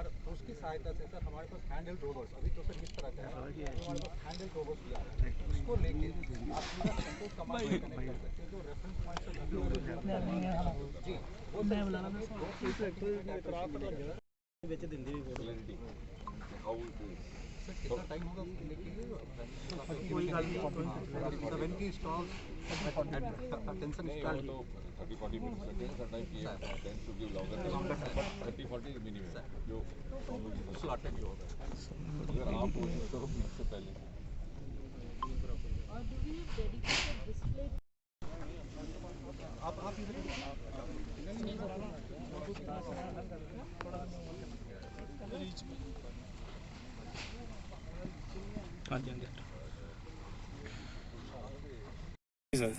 और उसकी सहायता से सर हमारे पास हैंडल रोबोट्स अभी तो सर इस तरह का है, हमारे पास हैंडल रोबोट्स भी आ रहे हैं, उसको लेके आप पूरा कंट्रोल कमांड में कनेक्ट कर सकते हैं। जो रेफरेंस पॉइंट से जी वो मैं बुला रहा था बेच दिंदी भी सर कितना टाइम होगा उसको लेके कोई गाड़ी व्हेन की स्टॉल टेंशन स्टार्ट तो 30-40 मिनट लगते हैं टाइम किया tends to give longer 30-40 minimum जो स्लॉटेड जो होगा अगर आप कोशिश करो इससे पहले और डू वी डेडिकेटेड डिस्प्ले आप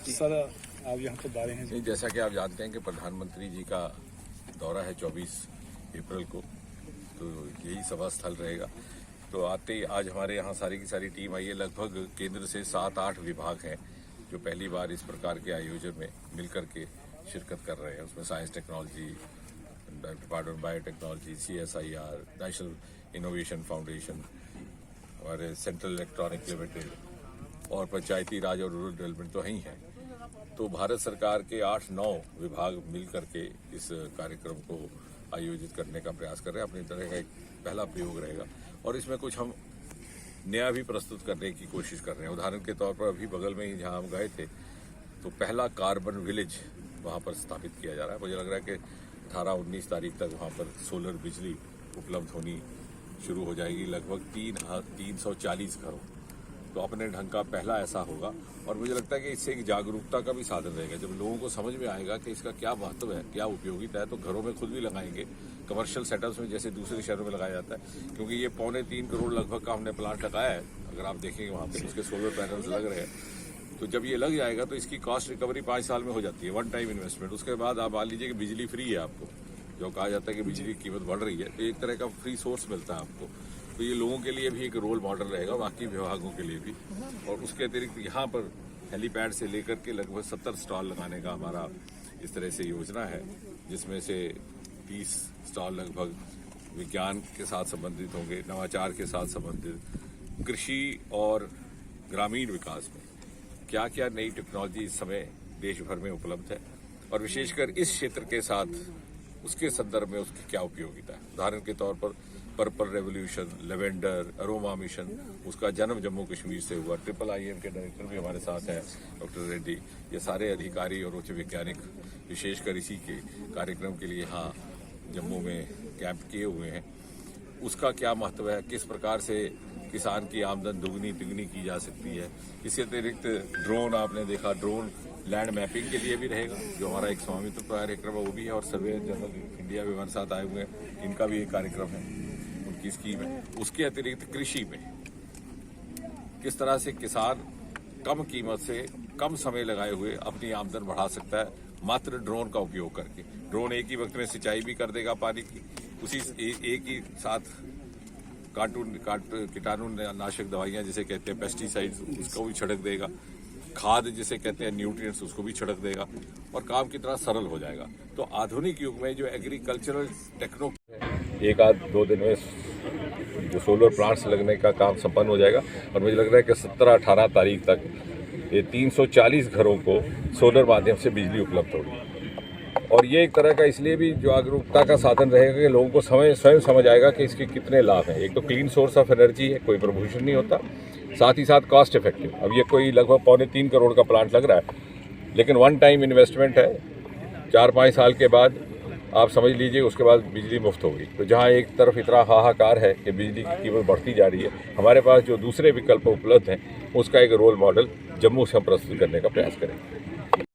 सर आप यहाँ पर दारे हैं। जैसा कि आप जानते हैं कि प्रधानमंत्री जी का दौरा है 24 अप्रैल को, तो यही सभा स्थल रहेगा। तो आते ही आज हमारे यहाँ सारी की सारी टीम आई है। लगभग केंद्र से 7-8 विभाग हैं जो पहली बार इस प्रकार के आयोजन में मिलकर के शिरकत कर रहे हैं। उसमें science technology, department biotechnology, CSIR, national innovation foundation, हमारे सेंट्रल इलेक्ट्रॉनिक लिमिटेड और पंचायती राज और रूरल डेवलपमेंट तो ही है। तो भारत सरकार के 8-9 विभाग मिल करके इस कार्यक्रम को आयोजित करने का प्रयास कर रहे हैं। अपनी तरह का एक पहला प्रयोग रहेगा और इसमें कुछ हम नया भी प्रस्तुत करने की कोशिश कर रहे हैं। उदाहरण के तौर पर अभी बगल में ही जहां हम गए थे तो पहला कार्बन विलेज वहां पर स्थापित किया जा रहा है। मुझे लग रहा है कि 18-19 तारीख तक वहां पर सोलर बिजली उपलब्ध होनी शुरू हो जाएगी, लगभग 340 घरों। तो अपने ढंग का पहला ऐसा होगा और मुझे लगता है कि इससे एक जागरूकता का भी साधन रहेगा। जब लोगों को समझ में आएगा कि इसका क्या महत्व है, क्या उपयोगिता है, तो घरों में खुद भी लगाएंगे। कमर्शियल सेटअप्स में जैसे दूसरे शहरों में लगाया जाता है, क्योंकि ये 3.25 करोड़ लगभग का हमने प्लांट लगाया है। अगर आप देखेंगे वहाँ पे उसके सोलर पैनल्स लग रहे हैं, तो जब ये लग जाएगा तो इसकी कॉस्ट रिकवरी 5 साल में हो जाती है, वन टाइम इन्वेस्टमेंट। उसके बाद आप मान लीजिए कि बिजली फ्री है आपको, जो कहा जाता है कि बिजली की कीमत बढ़ रही है, तो एक तरह का फ्री सोर्स मिलता है आपको। तो ये लोगों के लिए भी एक रोल मॉडल रहेगा, बाकी विभागों के लिए भी। और उसके अतिरिक्त यहाँ पर हेलीपैड से लेकर के लगभग 70 स्टॉल लगाने का हमारा इस तरह से योजना है, जिसमें से 30 स्टॉल लगभग विज्ञान के साथ संबंधित होंगे, नवाचार के साथ संबंधित, कृषि और ग्रामीण विकास में क्या क्या नई टेक्नोलॉजी इस समय देश भर में उपलब्ध है और विशेषकर इस क्षेत्र के साथ उसके संदर्भ में उसकी क्या उपयोगिता है। उदाहरण के तौर पर purple revolution, lavender, aroma mission, उसका जन्म जम्मू कश्मीर से हुआ। IIIM के डायरेक्टर भी हमारे साथ हैं, डॉक्टर रेड्डी। ये सारे अधिकारी और उच्च वैज्ञानिक विशेषकर इसी के कार्यक्रम के लिए यहाँ जम्मू में कैंप किए हुए हैं। उसका क्या महत्व है, किस प्रकार से किसान की आमदन दुगनी तिगनी की जा सकती है। इसके अतिरिक्त ड्रोन, आपने देखा, ड्रोन लैंड मैपिंग के लिए भी रहेगा, जो हमारा एक स्वामित्व कार्यक्रम है वो भी है। और सर्वे जनरल इंडिया भी हमारे साथ आए हुए हैं, इनका भी एक कार्यक्रम है, उनकी स्कीम है। उसके अतिरिक्त कृषि में किस तरह से किसान कम कीमत से कम समय लगाए हुए अपनी आमदन बढ़ा सकता है, मात्र ड्रोन का उपयोग करके। ड्रोन एक ही वक्त में सिंचाई भी कर देगा पानी की, उसी एक ही साथ कीटाणु नाशक दवाइयां जिसे कहते हैं पेस्टिसाइड्स, उसको भी छिड़क देगा। खाद जिसे कहते हैं न्यूट्रिएंट्स, उसको भी छिड़क देगा और काम कितना सरल हो जाएगा। तो आधुनिक युग में जो एग्रीकल्चरल टेक्नो 1-2 दिन में जो सोलर प्लांट्स लगने का काम संपन्न हो जाएगा और मुझे लग रहा है कि 17-18 तारीख तक ये 340 घरों को सोलर माध्यम से बिजली उपलब्ध होगी। और ये एक तरह का इसलिए भी जागरूकता का साधन रहेगा कि लोगों को स्वयं समझ आएगा कि इसके कितने लाभ हैं। एक तो क्लीन सोर्स ऑफ एनर्जी है, कोई प्रदूषण नहीं होता, साथ ही साथ कॉस्ट इफेक्टिव। अब ये कोई लगभग 3.25 करोड़ का प्लांट लग रहा है, लेकिन वन टाइम इन्वेस्टमेंट है। 4-5 साल के बाद आप समझ लीजिए उसके बाद बिजली मुफ्त होगी। तो जहाँ एक तरफ इतना हाहाकार है कि बिजली की कीमत बढ़ती जा रही है, हमारे पास जो दूसरे विकल्प उपलब्ध हैं उसका एक रोल मॉडल जम्मू से हम प्रस्तुत करने का प्रयास करेंगे।